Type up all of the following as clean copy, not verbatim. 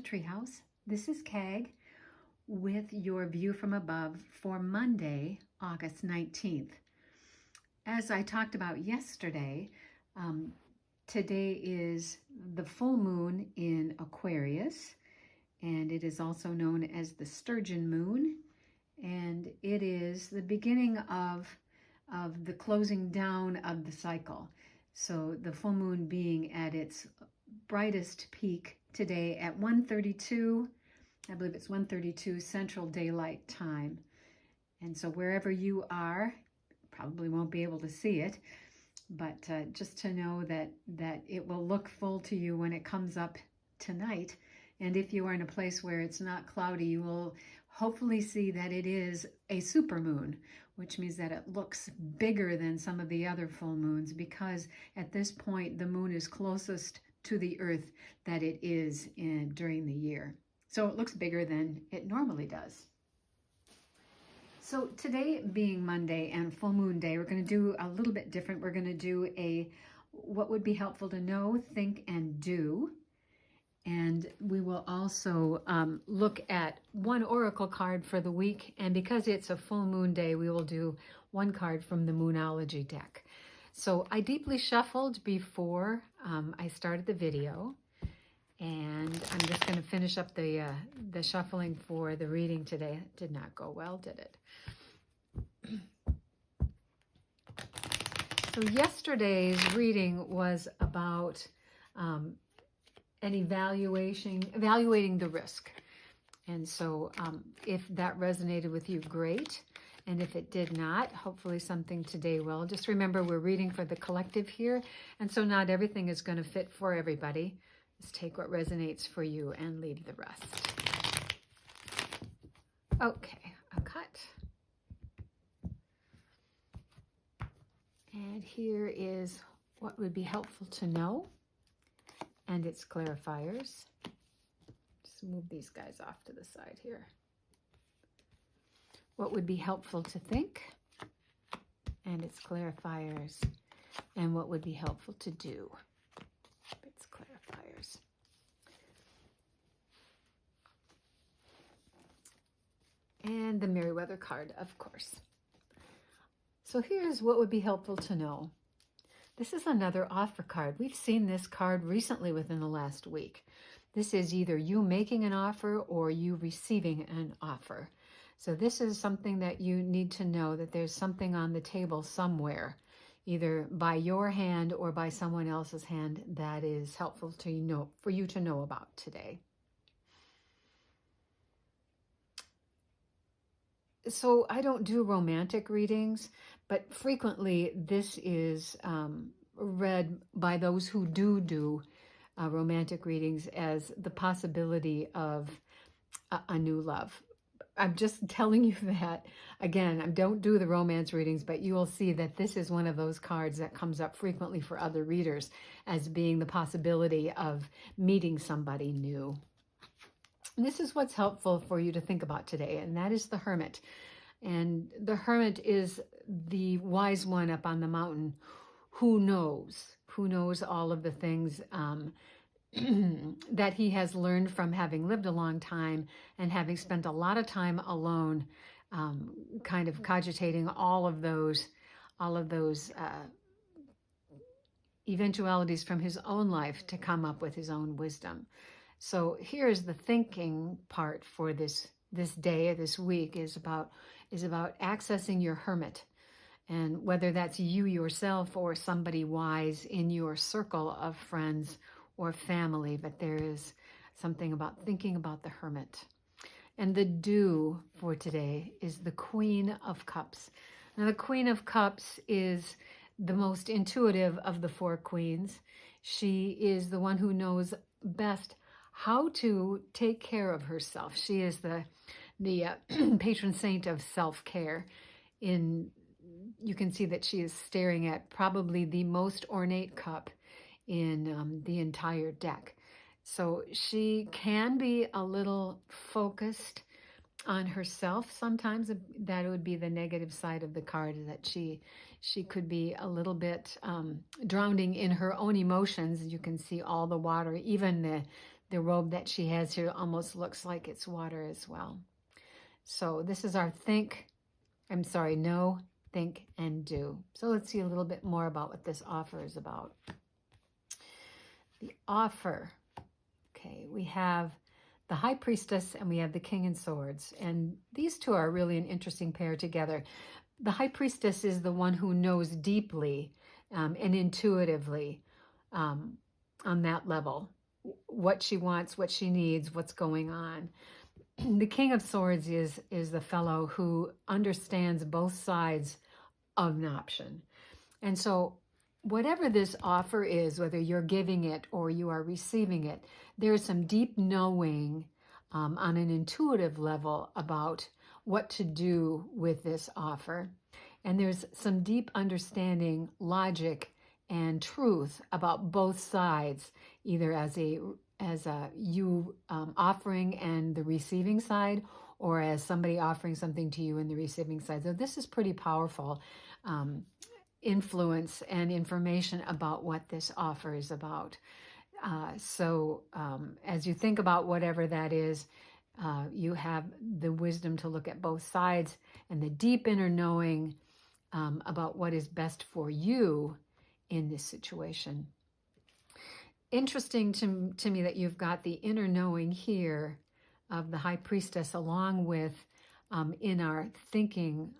Treehouse. This is Kag with your view from above for Monday, August 19th. As I talked about yesterday, today is the full moon in Aquarius, and it is also known as the Sturgeon moon, and it is the beginning of the closing down of the cycle. So the full moon being at its brightest peak today at 1:32, I believe it's 1:32 Central Daylight Time. And so wherever you are, probably won't be able to see it, but just to know that it will look full to you when it comes up tonight. And if you are in a place where it's not cloudy, you will hopefully see that it is a supermoon, which means that it looks bigger than some of the other full moons, because at this point the moon is closest to the earth that it is during the year. So it looks bigger than it normally does. So today being Monday and full moon day, we're going to do a little bit different. We're going to do what would be helpful to know, think, and do. And we will also look at one oracle card for the week. And because it's a full moon day, we will do one card from the Moonology deck. So I deeply shuffled before I started the video. And I'm just going to finish up the shuffling for the reading today. It did not go well, did it? So yesterday's reading was about evaluating the risk. And so if that resonated with you, great. And if it did not, hopefully something today will. Just remember, we're reading for the collective here. And so not everything is going to fit for everybody. Just take what resonates for you and leave the rest. Okay, a cut. And here is what would be helpful to know. And its clarifiers. Just move these guys off to the side here. What would be helpful to think, and its clarifiers, and what would be helpful to do, its clarifiers. And the Merriweather card, of course. So here's what would be helpful to know. This is another offer card. We've seen this card recently within the last week. This is either you making an offer or you receiving an offer. So this is something that you need to know, that there's something on the table somewhere, either by your hand or by someone else's hand, that is helpful to know, for you to know about today. So I don't do romantic readings, but frequently this is read by those who do romantic readings as the possibility of a new love. I'm just telling you that, again, I don't do the romance readings, but you will see that this is one of those cards that comes up frequently for other readers as being the possibility of meeting somebody new. And this is what's helpful for you to think about today, and that is the Hermit. And the Hermit is the wise one up on the mountain who knows all of the things that he has learned from having lived a long time and having spent a lot of time alone, kind of cogitating all of those eventualities from his own life to come up with his own wisdom. So here's the thinking part for this day, this week, is about accessing your Hermit. And whether that's you yourself or somebody wise in your circle of friends or family, but there is something about thinking about the Hermit. And the do for today is the Queen of Cups. Now, the Queen of Cups is the most intuitive of the four queens. She is the one who knows best how to take care of herself. She is the patron saint of self-care. You can see that she is staring at probably the most ornate cup in the entire deck. So she can be a little focused on herself sometimes. That would be the negative side of the card, that she could be a little bit drowning in her own emotions. You can see all the water, even The robe that she has here almost looks like it's water as well. So this is our know, think, and do. So let's see a little bit more about what this offer is about. The offer. Okay, we have the High Priestess and we have the King in Swords. And these two are really an interesting pair together. The High Priestess is the one who knows deeply and intuitively on that level what she wants, what she needs, what's going on. The King of Swords is the fellow who understands both sides of an option. And so whatever this offer is, whether you're giving it or you are receiving it, there's some deep knowing on an intuitive level about what to do with this offer. And there's some deep understanding, logic, and truth about both sides, either as you offering and the receiving side, or as somebody offering something to you in the receiving side. So this is pretty powerful influence and information about what this offer is about. So as you think about whatever that is, you have the wisdom to look at both sides and the deep inner knowing about what is best for you in this situation. Interesting to me that you've got the inner knowing here of the High Priestess along with in our thinking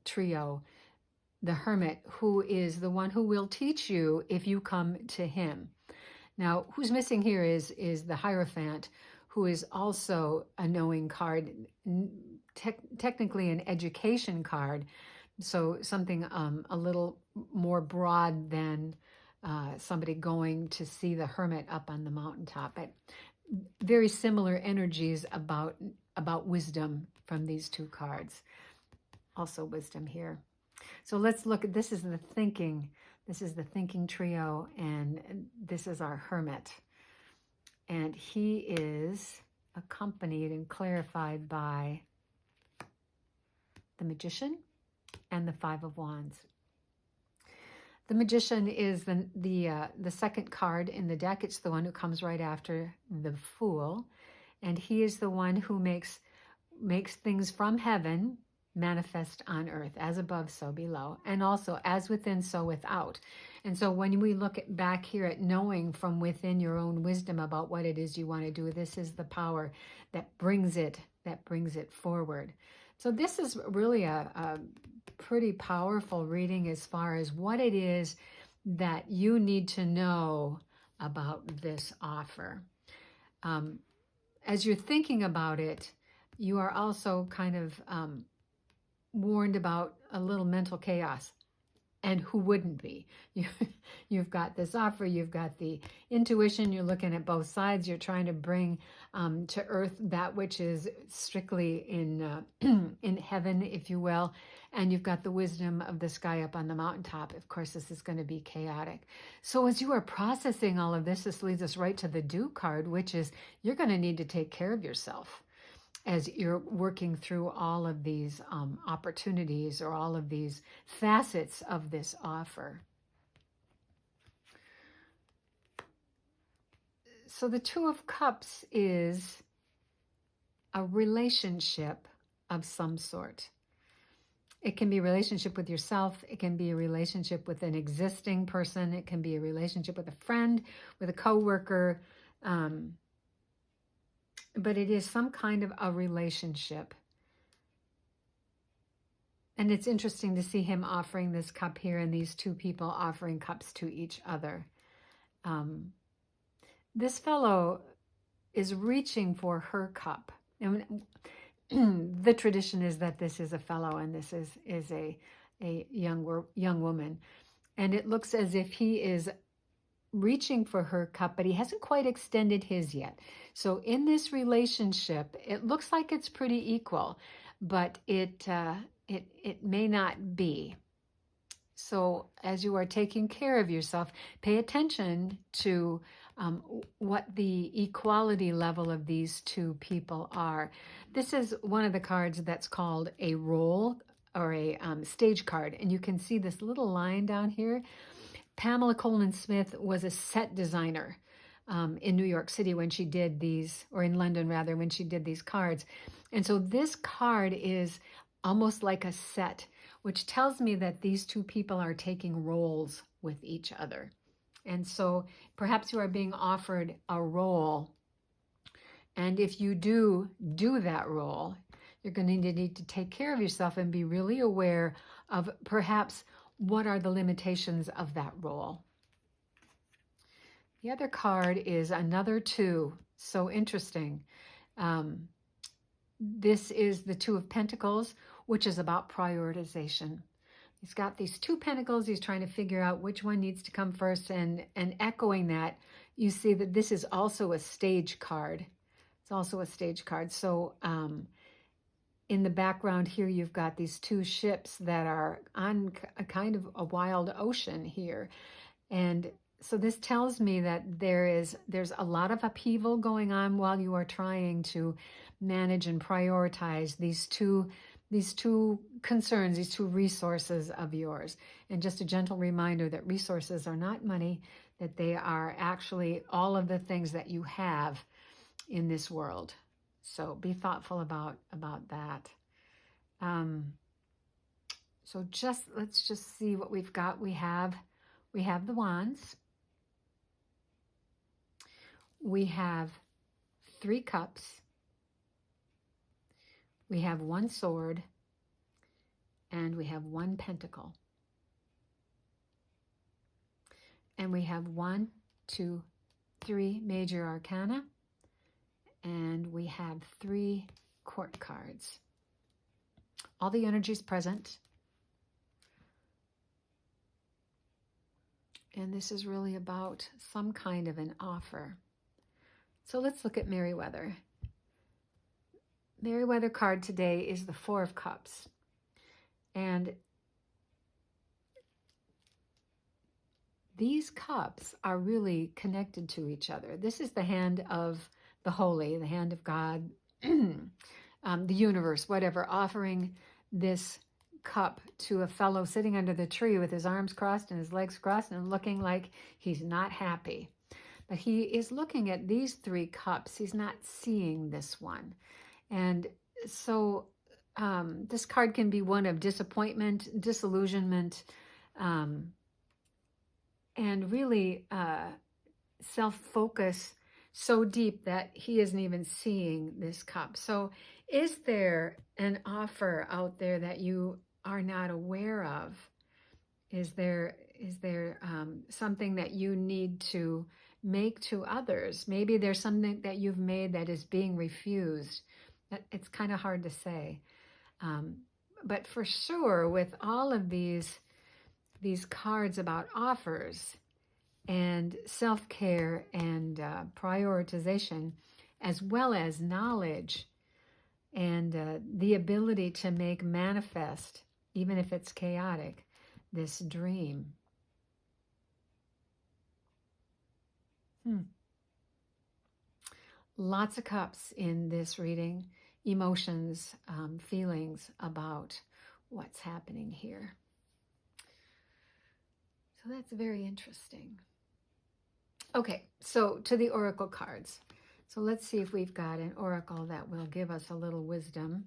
trio, the Hermit, who is the one who will teach you if you come to him. Now, who's missing here is the Hierophant, who is also a knowing card, technically an education card, so something a little more broad than somebody going to see the Hermit up on the mountaintop. But very similar energies about wisdom from these two cards. Also wisdom here. So let's look at, this is the thinking trio, and this is our Hermit. And he is accompanied and clarified by the Magician and the Five of Wands. The Magician is the second card in the deck. It's the one who comes right after the Fool. And he is the one who makes things from heaven manifest on earth, as above, so below, and also as within, so without. And so when we look back here at knowing from within your own wisdom about what it is you want to do, this is the power that brings it forward. So this is really a pretty powerful reading as far as what it is that you need to know about this offer. As you're thinking about it, you are also kind of warned about a little mental chaos. And who wouldn't be? You've got this offer, you've got the intuition, you're looking at both sides, you're trying to bring to earth that which is strictly in heaven, if you will, and you've got the wisdom of the sky up on the mountaintop. Of course, this is going to be chaotic. So as you are processing all of this leads us right to the Do card, which is you're going to need to take care of yourself as you're working through all of these opportunities or all of these facets of this offer. So the Two of Cups is a relationship of some sort. It can be a relationship with yourself. It can be a relationship with an existing person. It can be a relationship with a friend, with a coworker, but it is some kind of a relationship. And it's interesting to see him offering this cup here and these two people offering cups to each other. This fellow is reaching for her cup. And the tradition is that this is a fellow and this is a young woman. And it looks as if he is reaching for her cup, but he hasn't quite extended his yet. So in this relationship, it looks like it's pretty equal, but it may not be. So as you are taking care of yourself, pay attention to what the equality level of these two people are. This is one of the cards that's called a role or a stage card, and you can see this little line down here. Pamela Coleman Smith was a set designer in New York City when she did these, or in London rather, when she did these cards. And so this card is almost like a set, which tells me that these two people are taking roles with each other. And so perhaps you are being offered a role. And if you do that role, you're going to need to take care of yourself and be really aware of perhaps what are the limitations of that role. The other card is another 2. So interesting. This is the 2 of Pentacles, which is about prioritization. He's got these 2 pentacles. He's trying to figure out which one needs to come first. And echoing that, you see that this is also a stage card. It's also a stage card. So in the background here, you've got these 2 ships that are on a kind of a wild ocean here. And so this tells me that there's a lot of upheaval going on while you are trying to manage and prioritize these two concerns, these 2 resources of yours. And just a gentle reminder that resources are not money, that they are actually all of the things that you have in this world. So be thoughtful about that. So let's just see what we've got. We have the wands. We have 3 cups. We have 1 sword, and we have 1 pentacle. And we have 1, 2, 3 major arcana, and we have 3 court cards. All the energies present. And this is really about some kind of an offer. So let's look at Merriweather. Merriweather card today is the 4 of Cups. And these cups are really connected to each other. This is the hand of the holy, the hand of God, the universe, whatever, offering this cup to a fellow sitting under the tree with his arms crossed and his legs crossed and looking like he's not happy. But he is looking at these 3 cups. He's not seeing this one. And so this card can be one of disappointment, disillusionment, and really self-focus so deep that he isn't even seeing this cup. So is there an offer out there that you are not aware of? Is there something that you need to make to others? Maybe there's something that you've made that is being refused. It's kind of hard to say. But for sure, with all of these cards about offers and self-care and prioritization, as well as knowledge and the ability to make manifest, even if it's chaotic, this dream. Lots of cups in this reading, emotions, feelings about what's happening here. So that's very interesting. Okay, so to the oracle cards. So let's see if we've got an oracle that will give us a little wisdom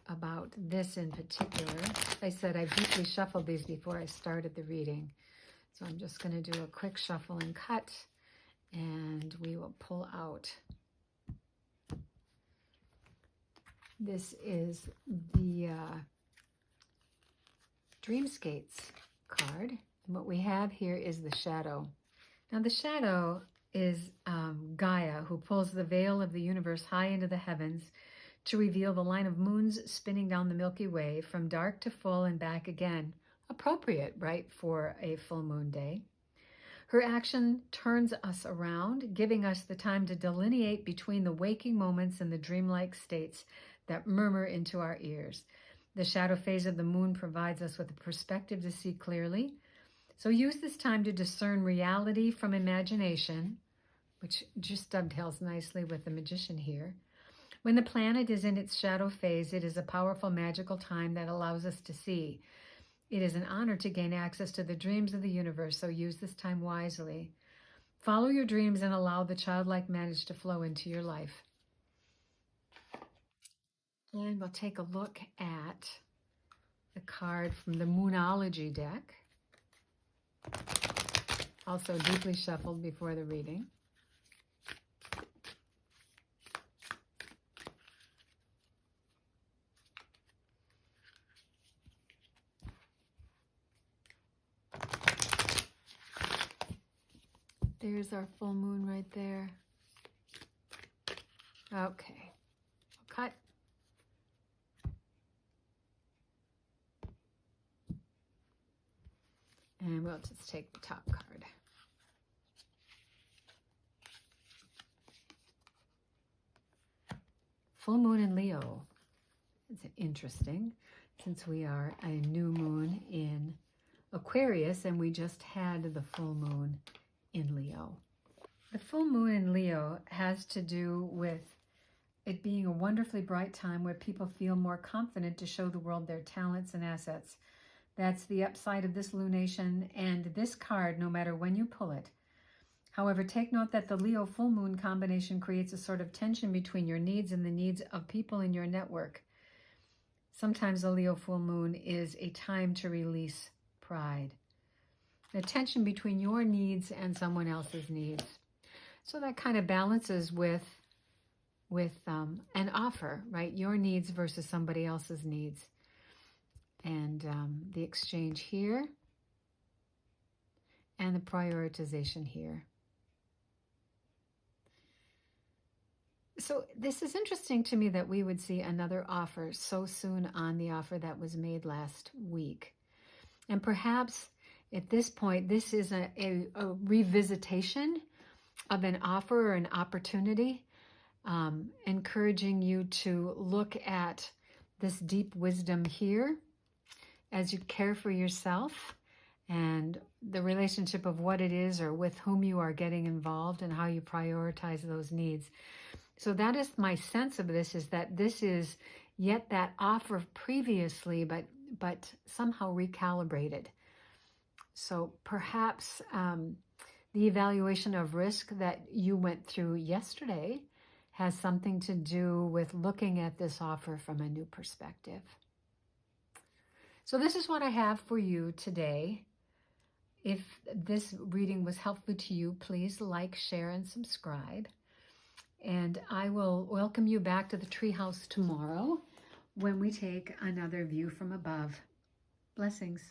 about this in particular. I said I deeply shuffled these before I started the reading. So I'm just going to do a quick shuffle and cut, and we will pull out. This is the Dreamscapes card. And what we have here is the shadow. Now the shadow is Gaia, who pulls the veil of the universe high into the heavens to reveal the line of moons spinning down the Milky Way from dark to full and back again. Appropriate, right, for a full moon day. Her action turns us around, giving us the time to delineate between the waking moments and the dreamlike states that murmur into our ears. The shadow phase of the moon provides us with a perspective to see clearly. So use this time to discern reality from imagination, which just dovetails nicely with the magician here. When the planet is in its shadow phase, it is a powerful, magical time that allows us to see. It is an honor to gain access to the dreams of the universe, so use this time wisely. Follow your dreams and allow the childlike magic to flow into your life. And we'll take a look at the card from the Moonology deck. Also deeply shuffled before the reading. There's our full moon right there. Okay, cut. And we'll just take the top card. Full moon in Leo. It's interesting since we are a new moon in Aquarius and we just had the full moon in Leo. The full moon in Leo has to do with it being a wonderfully bright time where people feel more confident to show the world their talents and assets. That's the upside of this lunation and this card, no matter when you pull it. However, take note that the Leo full moon combination creates a sort of tension between your needs and the needs of people in your network. Sometimes the Leo full moon is a time to release pride. The tension between your needs and someone else's needs. So that kind of balances with an offer, right? Your needs versus somebody else's needs. And the exchange here and the prioritization here. So this is interesting to me that we would see another offer so soon on the offer that was made last week. And perhaps at this point, this is a revisitation of an offer or an opportunity, encouraging you to look at this deep wisdom here as you care for yourself and the relationship of what it is or with whom you are getting involved and how you prioritize those needs. So that is my sense of this, is that this is yet that offer previously, but somehow recalibrated. So perhaps the evaluation of risk that you went through yesterday has something to do with looking at this offer from a new perspective. So this is what I have for you today. If this reading was helpful to you, please like, share, and subscribe. And I will welcome you back to the treehouse tomorrow when we take another view from above. Blessings.